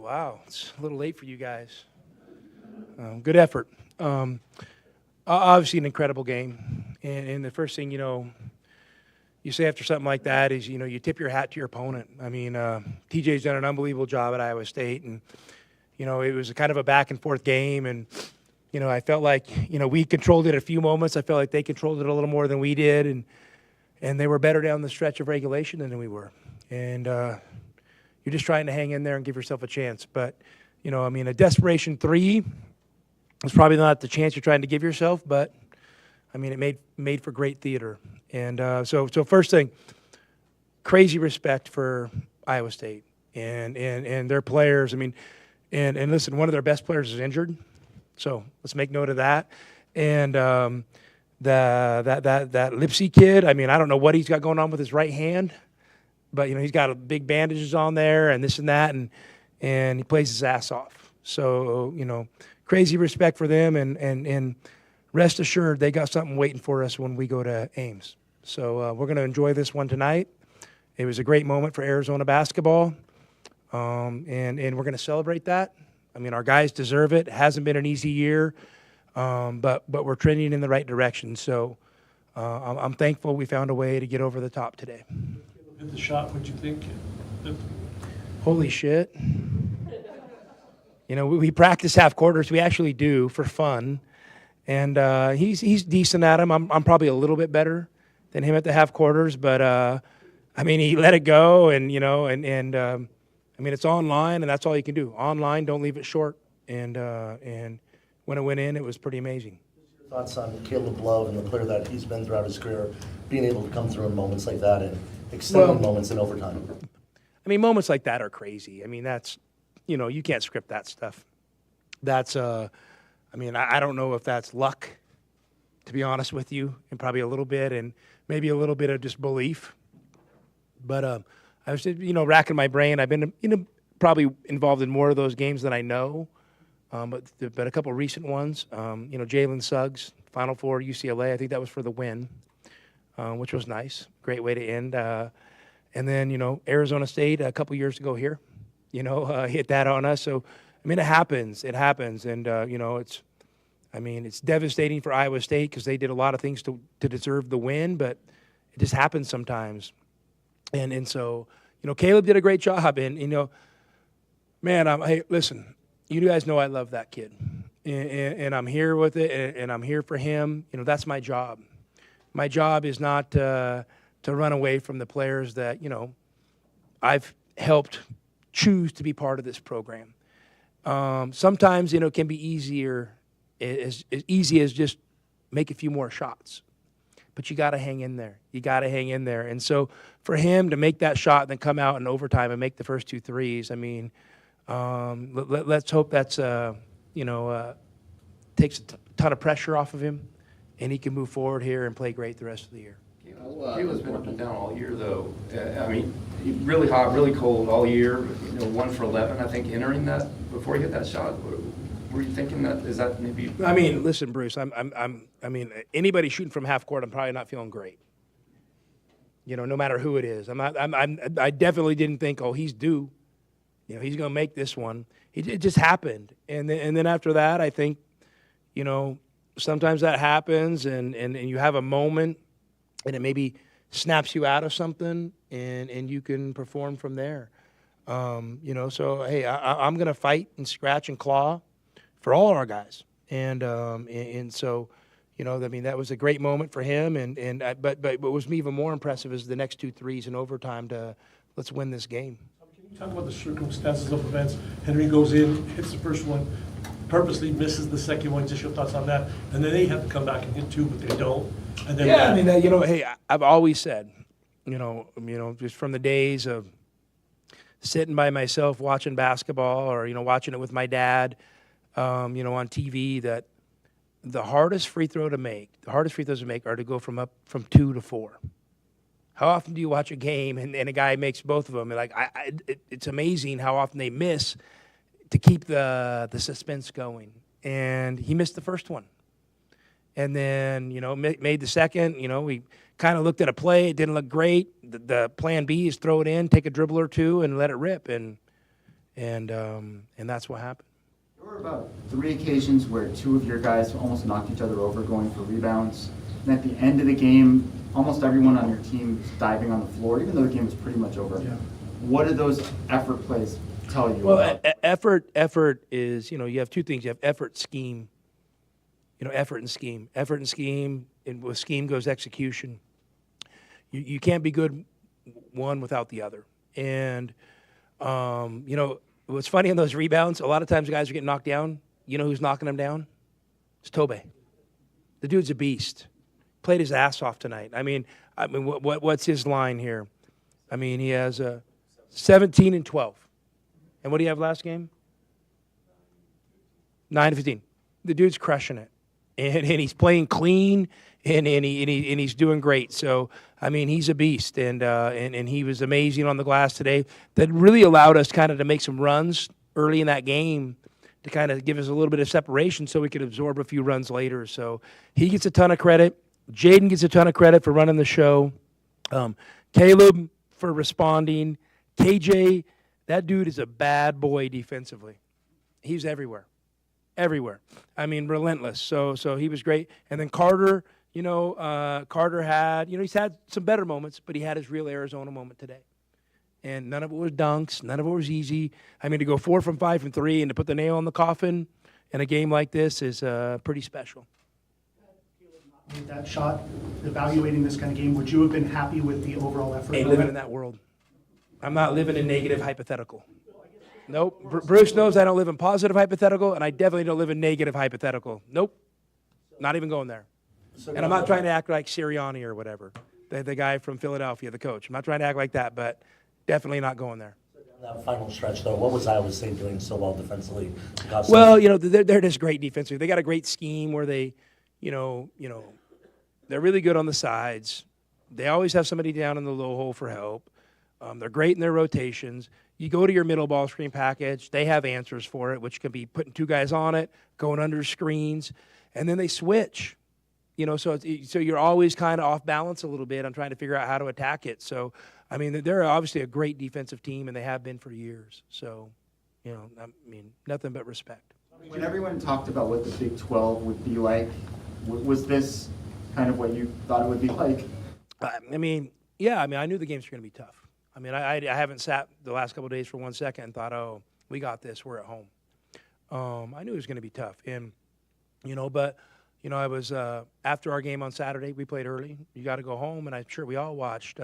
Wow, it's a little late for you guys. Good effort. Obviously, an incredible game. And the first thing, you say after something like that is, you tip your hat to your opponent. I mean, TJ's done an unbelievable job at Iowa State. And, it was a kind of a back and forth game. And, I felt like, we controlled it a few moments. I felt like they controlled it a little more than we did. And they were better down the stretch of regulation than we were. And you're just trying to hang in there and give yourself a chance. But, a desperation three is probably not the chance you're trying to give yourself. But, it made for great theater. And so first thing, crazy respect for Iowa State and their players. And listen, one of their best players is injured. So let's make note of that. And that Lipsy kid, I don't know what he's got going on with his right hand. But, he's got big bandages on there and this and that, and he plays his ass off. So, crazy respect for them, and rest assured they got something waiting for us when we go to Ames. So we're going to enjoy this one tonight. It was a great moment for Arizona basketball, and we're going to celebrate that. Our guys deserve it. It hasn't been an easy year, but we're trending in the right direction. So I'm thankful we found a way to get over the top today. Hit the shot, what'd you think? Holy shit. We practice half quarters. We actually do for fun. And he's decent at them. I'm probably a little bit better than him at the half quarters. But, he let it go. And it's online, and that's all you can do. Online, don't leave it short. And when it went in, it was pretty amazing. Your thoughts on Caleb Love and the player that he's been throughout his career, being able to come through in moments like that and extending moments in overtime? Moments like that are crazy. That's, you can't script that stuff. That's, I don't know if that's luck, to be honest with you, and probably a little bit, and maybe a little bit of just belief. But I was, racking my brain. I've been, probably involved in more of those games than I know. But a couple of recent ones. Jalen Suggs, Final Four, UCLA. I think that was for the win, which was nice. Great way to end. And then, Arizona State a couple years ago here, hit that on us. So, it happens. It happens. And, it's devastating for Iowa State because they did a lot of things to deserve the win, but it just happens sometimes. And so, Caleb did a great job. And, hey, listen, you guys know I love that kid. And I'm here with it, and I'm here for him. That's my job. My job is not to run away from the players that, I've helped choose to be part of this program. Sometimes, it can be as easy as just make a few more shots. But you got to hang in there. You got to hang in there. And so for him to make that shot and then come out in overtime and make the first two threes, let's hope that's, takes a ton of pressure off of him, and he can move forward here and play great the rest of the year. Caleb's been up and down all year, though. Really hot, really cold all year. 1 for 11, I think, entering that before he hit that shot. Were you thinking that? Is that maybe? Listen, Bruce. Anybody shooting from half court, I'm probably not feeling great. No matter who it is. I definitely didn't think, oh, he's due. He's going to make this one. It just happened, and then after that, I think, sometimes that happens, and you have a moment, and it maybe snaps you out of something, and you can perform from there. So hey, I'm going to fight and scratch and claw for all our guys, and so, that was a great moment for him, but what was even more impressive is the next two threes in overtime to let's win this game. Can you talk about the circumstances of events? Henry goes in, hits the first one, purposely misses the second one. Just your thoughts on that, and then they have to come back and hit two, but they don't. And then hey, I've always said, just from the days of sitting by myself watching basketball, or watching it with my dad, on TV, that the hardest free throws to make are to go from 2 to 4. How often do you watch a game and a guy makes both of them? And it's amazing how often they miss to keep the suspense going. And he missed the first one. And then, made the second. We kind of looked at a play. It didn't look great. The plan B is throw it in, take a dribble or two, and let it rip. And and that's what happened. There were about 3 occasions where 2 of your guys almost knocked each other over going for rebounds. And at the end of the game, almost everyone on your team was diving on the floor, even though the game was pretty much over. Yeah. What did those effort plays tell you Well, about? effort is, you have 2 things. You have effort, scheme. Effort and scheme. Effort and scheme, and with scheme goes execution. You can't be good one without the other. And, what's funny in those rebounds, a lot of times guys are getting knocked down. You know who's knocking them down? It's Tobe. The dude's a beast. Played his ass off tonight. I mean, what's his line here? I mean, he has 17 and 12. And what do you have last game? 9-15. The dude's crushing it, and he's playing clean, and he's doing great. So I mean, he's a beast, and he was amazing on the glass today. That really allowed us kind of to make some runs early in that game to kind of give us a little bit of separation, so we could absorb a few runs later. So he gets a ton of credit. Jaden gets a ton of credit for running the show. Caleb for responding. KJ, that dude is a bad boy defensively. He's everywhere. Everywhere. I mean, relentless. So he was great. And then Carter, Carter had, he's had some better moments, but he had his real Arizona moment today. And none of it was dunks. None of it was easy. I mean, to go 4 from 5 from 3 and to put the nail in the coffin in a game like this is pretty special. Made that shot, evaluating this kind of game, would you have been happy with the overall effort? Ain't living in that world. I'm not living in negative hypothetical. Nope. Bruce knows I don't live in positive hypothetical, and I definitely don't live in negative hypothetical. Nope. Not even going there. And I'm not trying to act like Sirianni or whatever, the guy from Philadelphia, the coach. I'm not trying to act like that, but definitely not going there. That final stretch, though, what was Iowa State doing so well defensively? Well, they're just great defensively. They got a great scheme where they, they're really good on the sides. They always have somebody down in the low hole for help. They're great in their rotations. You go to your middle ball screen package, they have answers for it, which can be putting 2 guys on it, going under screens, and then they switch. So you're always kind of off balance a little bit on trying to figure out how to attack it. So, I mean, they're obviously a great defensive team, and they have been for years. So, nothing but respect. When everyone talked about what the Big 12 would be like, was this kind of what you thought it would be like? I knew the games were going to be tough. I mean, I haven't sat the last couple of days for 1 second and thought, oh, we got this, we're at home. I knew it was going to be tough. And, I was, after our game on Saturday, we played early. You got to go home, and I'm sure we all watched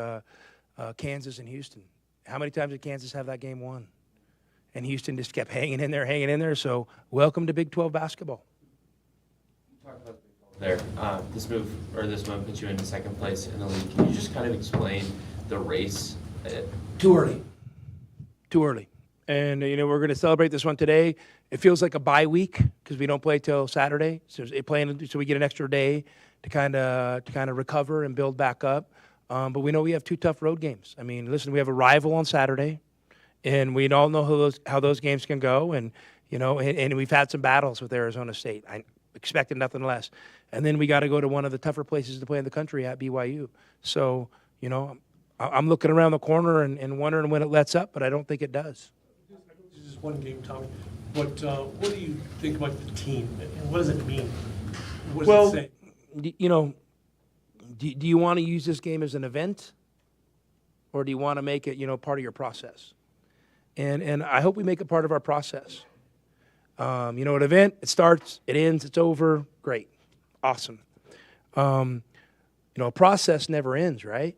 Kansas and Houston. How many times did Kansas have that game won? And Houston just kept hanging in there. So welcome to Big 12 basketball. Talk about the Big 12 there. This move puts you into second place in the league. Can you just kind of explain the race? Too early. And, we're going to celebrate this one today. It feels like a bye week because we don't play till Saturday. So we get an extra day to kind of recover and build back up. But we know we have 2 tough road games. I mean, listen, we have a rival on Saturday, and we all know how those games can go. And, and we've had some battles with Arizona State. I expected nothing less. And then we got to go to one of the tougher places to play in the country at BYU. So, I'm looking around the corner and wondering when it lets up, but I don't think it does. This is just one game, Tommy. What do you think about the team, and what does it mean? What does it say? Do you want to use this game as an event, or do you want to make it, part of your process? And I hope we make it part of our process. An event, it starts, it ends, it's over, great, awesome. A process never ends, right?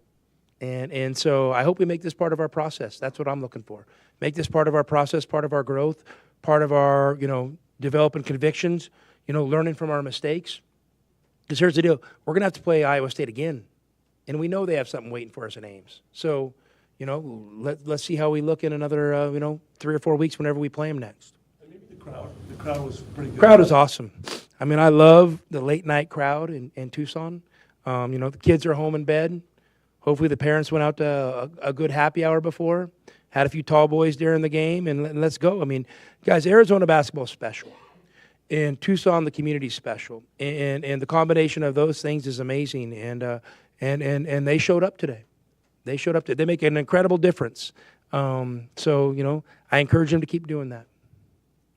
And so I hope we make this part of our process. That's what I'm looking for. Make this part of our process, part of our growth, part of our, developing convictions, learning from our mistakes. Because here's the deal. We're going to have to play Iowa State again. And we know they have something waiting for us in Ames. So, let's see how we look in another, 3 or 4 weeks whenever we play them next. And maybe the crowd. The crowd was pretty good. Crowd is awesome. I mean, I love the late night crowd in Tucson. The kids are home in bed. Hopefully the parents went out to a good happy hour before, had a few tall boys during the game, and let's go. I mean, guys, Arizona basketball is special. In Tucson, the community's special. And the combination of those things is amazing. And they showed up today. They make an incredible difference So, I encourage him to keep doing that.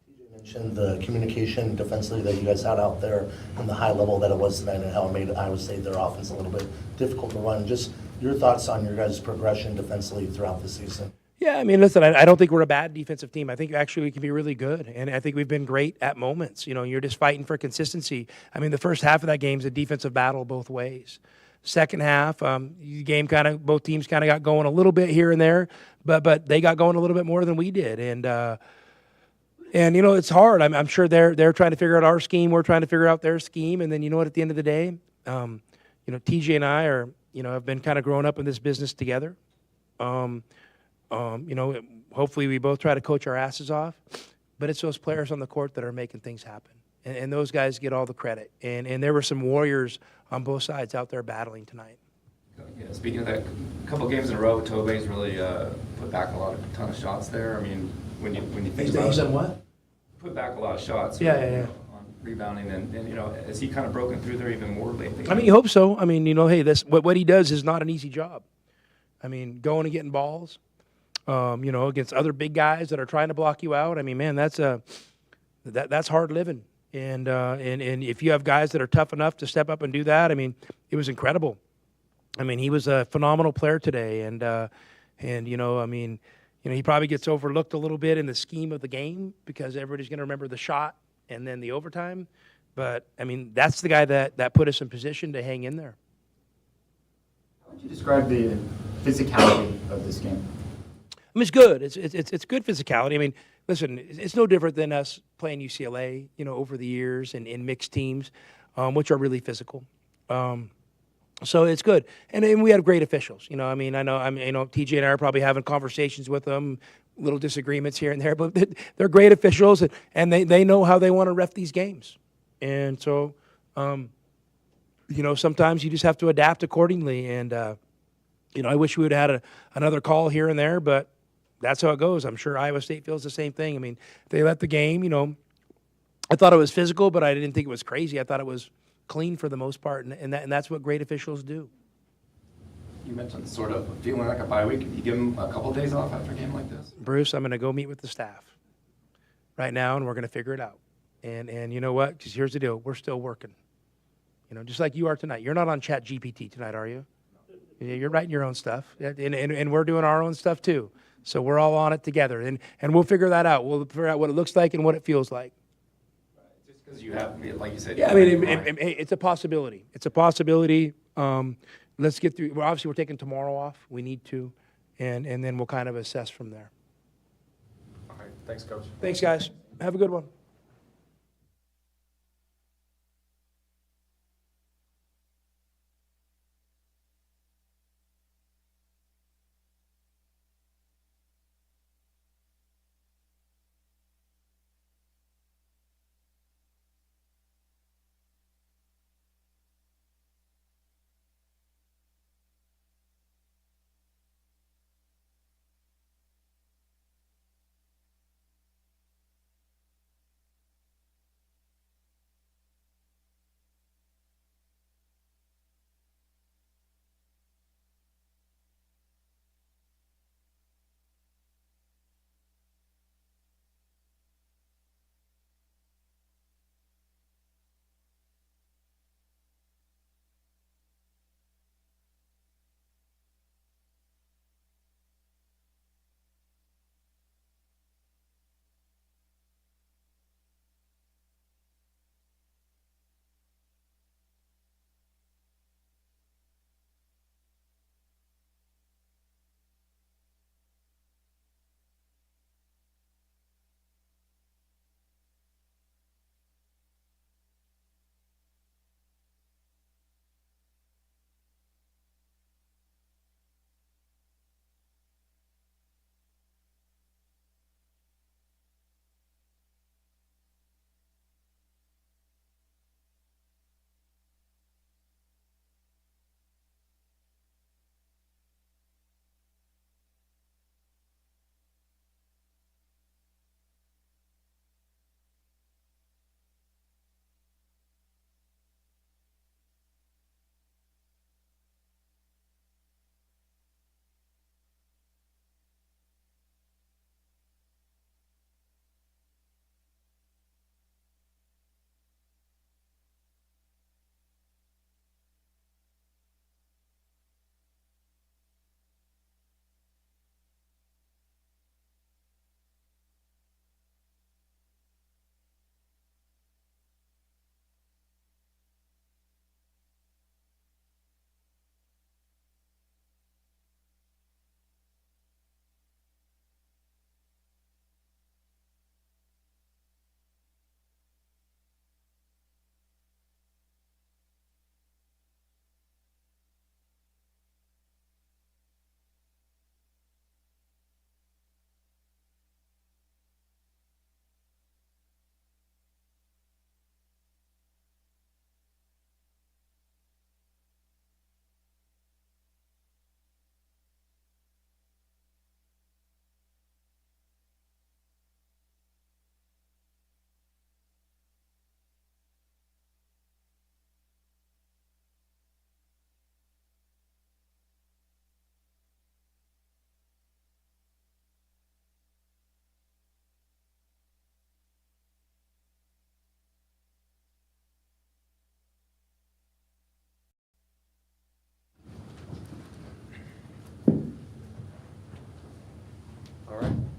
You mentioned the communication defensively that you guys had out there and the high level that it was tonight and how it made Iowa State their offense a little bit difficult to run. Just your thoughts on your guys' progression defensively throughout the season. Yeah, I mean, listen, I don't think we're a bad defensive team. I think actually we can be really good, and I think we've been great at moments. You're just fighting for consistency. I mean, the first half of that game is a defensive battle both ways. Second half, the game both teams kind of got going a little bit here and there, but they got going a little bit more than we did, and it's hard. I'm sure they're trying to figure out our scheme, we're trying to figure out their scheme, and then at the end of the day, TJ and I are have been kind of growing up in this business together. Hopefully we both try to coach our asses off, but it's those players on the court that are making things happen. And those guys get all the credit. And there were some warriors on both sides out there battling tonight. Yeah, speaking of that, a couple games in a row, Tobey's really put back a ton of shots there. I mean, when you think about He's done what? put back a lot of shots. Yeah. On rebounding, and has he kind of broken through there even more lately? I mean, you hope so. I mean, hey, what he does is not an easy job. I mean, going and getting balls, against other big guys that are trying to block you out. I mean, man, that's hard living. And if you have guys that are tough enough to step up and do that, I mean, it was incredible. I mean, he was a phenomenal player today, he probably gets overlooked a little bit in the scheme of the game because everybody's going to remember the shot and then the overtime. But I mean, that's the guy that put us in position to hang in there. How would you describe the physicality of this game? I mean, it's good. It's good physicality. I mean, listen, it's no different than us playing UCLA, over the years and in mixed teams, which are really physical. So it's good, and we have great officials. I know TJ and I are probably having conversations with them, little disagreements here and there, but they're great officials, and they know how they want to ref these games, and so sometimes you just have to adapt accordingly. And I wish we would have had another call here and there, but that's how it goes. I'm sure Iowa State feels the same thing. I mean, they let the game. I thought it was physical, but I didn't think it was crazy. I thought it was clean for the most part, and that's what great officials do. You mentioned sort of feeling like a bye week. You give them a couple of days off after a game like this? Bruce, I'm going to go meet with the staff right now, and we're going to figure it out. And you know what? Because here's the deal. We're still working. Just like you are tonight. You're not on Chat GPT tonight, are you? You're writing your own stuff, and we're doing our own stuff too. So we're all on it together, and we'll figure that out. We'll figure out what it looks like and what it feels like. Just because you have, like you said. Yeah, I mean, it's a possibility. It's a possibility. Let's get through. Well, obviously, we're taking tomorrow off. We need to, and then we'll kind of assess from there. All right, thanks, Coach. Thanks, guys. Have a good one.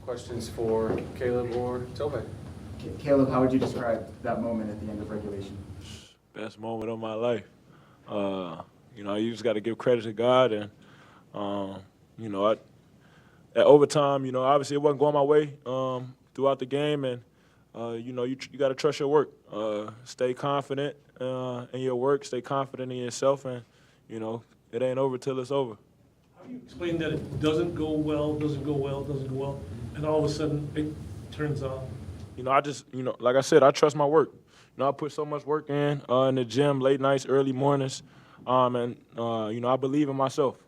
Questions for Caleb or Toby? Caleb, how would you describe that moment at the end of regulation? Best moment of my life. You just got to give credit to God, and at overtime, obviously it wasn't going my way throughout the game, and you got to trust your work. Stay confident in your work. Stay confident in yourself, and it ain't over till it's over. How do you explain that it doesn't go well, and all of a sudden it turns on? I just, like I said, I trust my work. I put so much work in the gym, late nights, early mornings, and I believe in myself.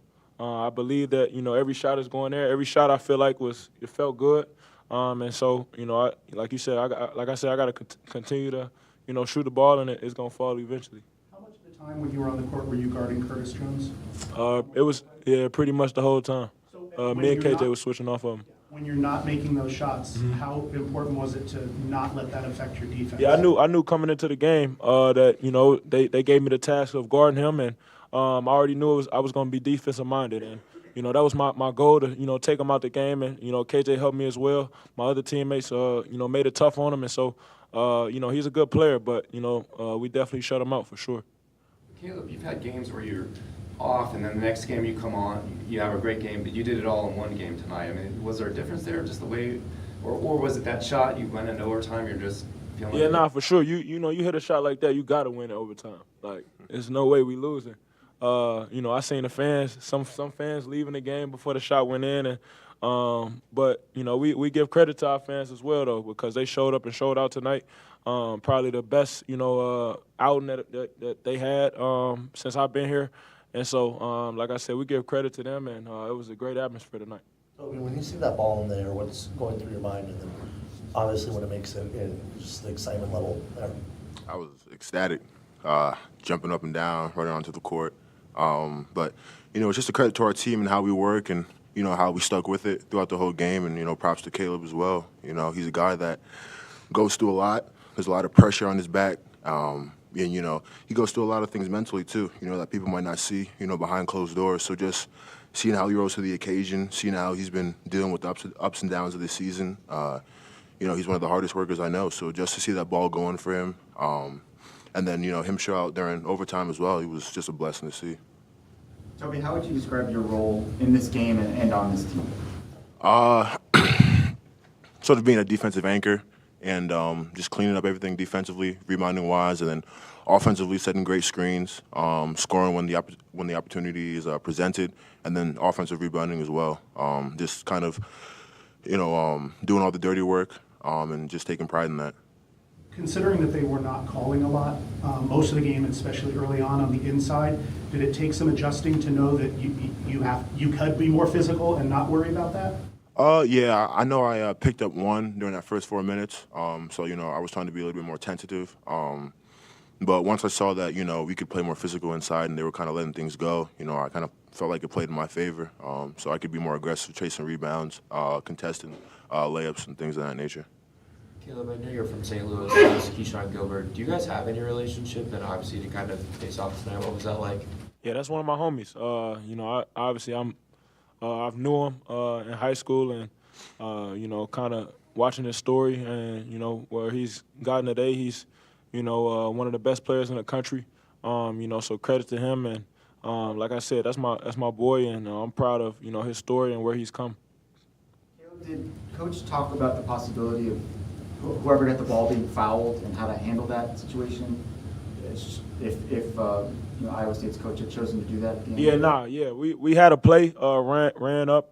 I believe that every shot is going there. Every shot I feel like it felt good, and so like you said, I got to continue to shoot the ball, and it's gonna fall eventually. How much of the time when you were on the court were you guarding Curtis Jones? It was pretty much the whole time. So, Me and when you're KJ not- was switching off of him. When you're not making those shots, how important was it to not let that affect your defense? Yeah, I knew coming into the game that they gave me the task of guarding him, and I already knew I was going to be defensive minded, and that was my goal to take him out the game, and KJ helped me as well. My other teammates made it tough on him, and so he's a good player, but we definitely shut him out for sure. Caleb, you've had games where you're off, and then the next game you come on, you have a great game, but you did it all in one game tonight. I mean, was there a difference there, just the way, or was it that shot you went into overtime, you're just feeling? Yeah, nah, for sure. You hit a shot like that, you got to win it overtime. Like, there's no way we losing. I seen the fans, some fans leaving the game before the shot went in, and but we give credit to our fans as well though, because they showed up and showed out tonight. Probably the best outing that they had since I've been here. And so, like I said, we give credit to them, and it was a great atmosphere tonight. Toby, when you see that ball in there, what's going through your mind, and then obviously when it makes it in, just the excitement level there? I was ecstatic, jumping up and down, running onto the court. But it's just a credit to our team and how we work, and how we stuck with it throughout the whole game. And props to Caleb as well. He's a guy that goes through a lot. There's a lot of pressure on his back. And he goes through a lot of things mentally too, that people might not see, behind closed doors. So just seeing how he rose to the occasion, seeing how he's been dealing with the ups and downs of this season. He's one of the hardest workers I know. So just to see that ball going for him, and then him show out during overtime as well, it was just a blessing to see. Toby, how would you describe your role in this game and on this team? Sort of being a defensive anchor. And just cleaning up everything defensively, rebounding-wise, and then offensively setting great screens, scoring when the opportunity is presented, and then offensive rebounding as well. Just kind of, doing all the dirty work and just taking pride in that. Considering that they were not calling a lot most of the game, especially early on the inside, did it take some adjusting to know that you could be more physical and not worry about that? Yeah, I know I picked up one during that first 4 minutes, so, I was trying to be a little bit more tentative. But once I saw that, we could play more physical inside and they were kind of letting things go, I kind of felt like it played in my favor. So I could be more aggressive, chasing rebounds, contesting layups and things of that nature. Caleb, I know you're from St. Louis, as Keyshawn Gilbert. Do you guys have any relationship? And obviously to kind of face off tonight, what was that like? Yeah, that's one of my homies. I've knew him in high school, and kind of watching his story, and where he's gotten today. He's one of the best players in the country. So credit to him, and like I said, that's my boy, and I'm proud of his story and where he's come. Caleb, did Coach talk about the possibility of whoever got the ball being fouled and how to handle that situation? If Iowa State's coach had chosen to do that at the end? We had a play, ran up,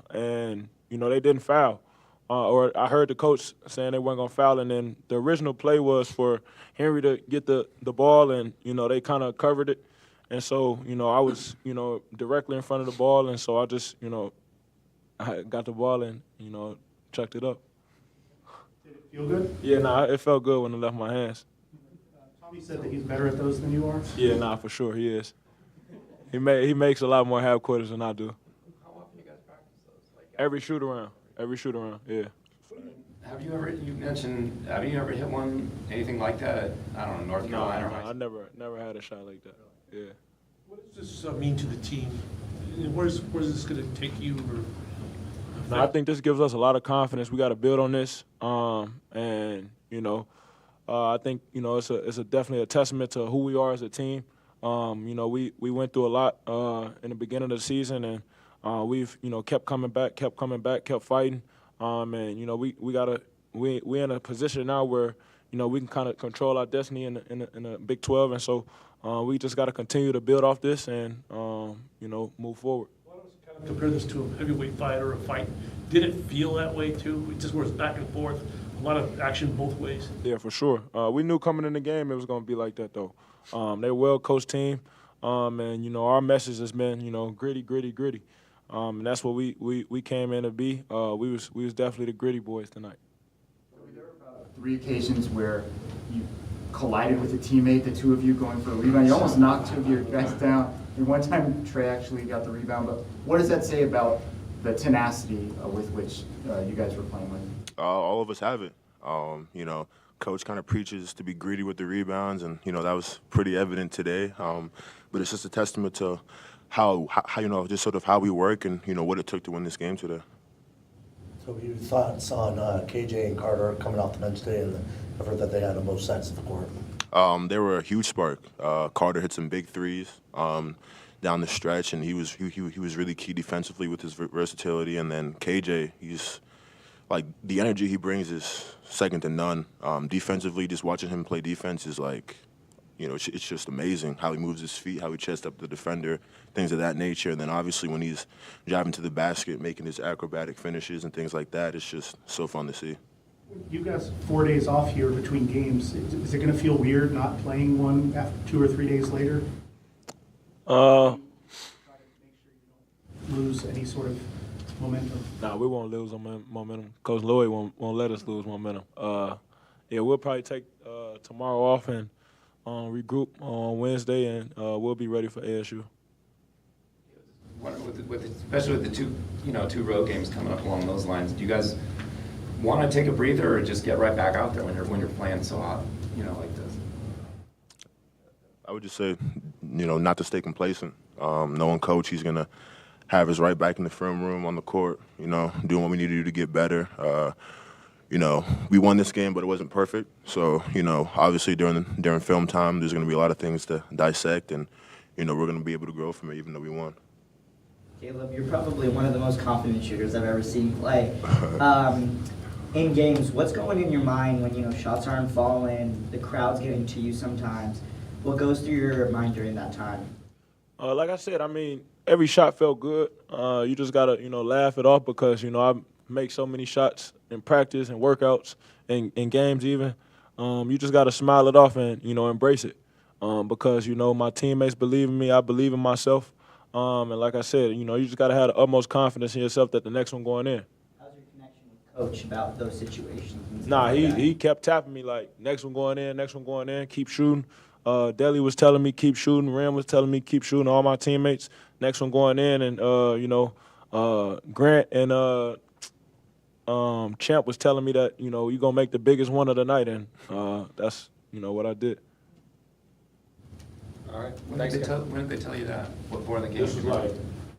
and they didn't foul. Or I heard the coach saying they weren't gonna foul, and then the original play was for Henry to get the ball, and they kind of covered it, and so I was directly in front of the ball, and so I just I got the ball and chucked it up. Did it feel good? Yeah, it felt good when it left my hands. Tommy said that he's better at those than you are. Yeah, for sure he is. He makes a lot more half quarters than I do. How often do you guys practice those? Every shoot around, yeah. Have you ever hit one, anything like that at, I don't know, North Carolina? No, I never had a shot like that. Yeah. What does this mean to the team? Where's this going to take you? Or No, I think this gives us a lot of confidence. We got to build on this, and I think it's definitely a testament to who we are as a team. We went through a lot in the beginning of the season, and we've kept coming back, kept fighting, and we're in a position now where we can kind of control our destiny in the Big 12, and so we just got to continue to build off this and move forward. Compare this to a heavyweight fight or a fight. Did it feel that way too? It just was back and forth, a lot of action both ways. Yeah, for sure. We knew coming in the game it was going to be like that, though. They're a well-coached team, and our message has been gritty, gritty, gritty, and that's what we came in to be. We was definitely the gritty boys tonight. Were there about 3 occasions where you collided with a teammate, the two of you going for a rebound? You almost knocked 2 of your guys down. And one time Trey actually got the rebound. But what does that say about the tenacity with which you guys were playing with? All of us have it. Coach kind of preaches to be greedy with the rebounds, and that was pretty evident today. But it's just a testament to how just sort of how we work and what it took to win this game today. So your thoughts on KJ and Carter coming off the bench today and the effort that they had on both sides of the court? They were a huge spark. Carter hit some big threes down the stretch, and he was really key defensively with his versatility. And then KJ, he's like the energy he brings is second to none. Defensively, just watching him play defense is like, it's just amazing how he moves his feet, how he chests up the defender, things of that nature. And then obviously when he's driving to the basket, making his acrobatic finishes and things like that, it's just so fun to see. You guys 4 days off here between games. Is it going to feel weird not playing one after 2 or 3 days later? Lose any sort of momentum? Nah, we won't lose momentum. Coach Lloyd won't let us lose momentum. We'll probably take tomorrow off and regroup on Wednesday, and we'll be ready for ASU. Especially with the two road games coming up along those lines, do you guys want to take a breather or just get right back out there when you're playing so hot, like this? I would just say, not to stay complacent. Knowing Coach, he's going to have us right back in the film room on the court, doing what we need to do to get better. We won this game, but it wasn't perfect. So, obviously during film time, there's going to be a lot of things to dissect, and, we're going to be able to grow from it even though we won. Caleb, you're probably one of the most confident shooters I've ever seen play. In games, what's going in your mind when shots aren't falling, the crowd's getting to you sometimes? What goes through your mind during that time? Like I said, every shot felt good. You just gotta laugh it off because I make so many shots in practice and workouts and in games even. You just gotta smile it off and embrace it because my teammates believe in me, I believe in myself, and like I said, you just gotta have the utmost confidence in yourself that the next one going in. Coach about those situations? Nah, he kept tapping me like, next one going in, keep shooting. Deli was telling me keep shooting, Ram was telling me keep shooting, all my teammates, next one going in, and Grant and Champ was telling me that you're gonna make the biggest one of the night, and that's what I did. All right. When Thanks, did they tell you that? Before the game? This was like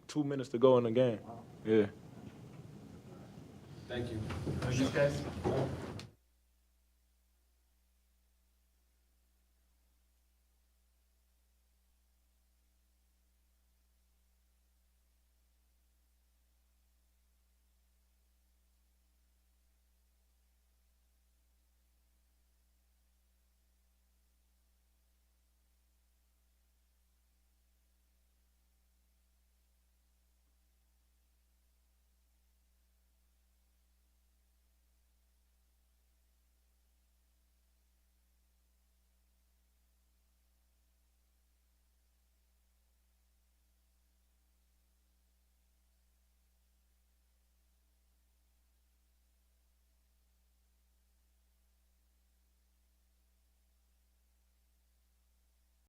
2 minutes to go in the game. Yeah. Thank you. Thanks, guys.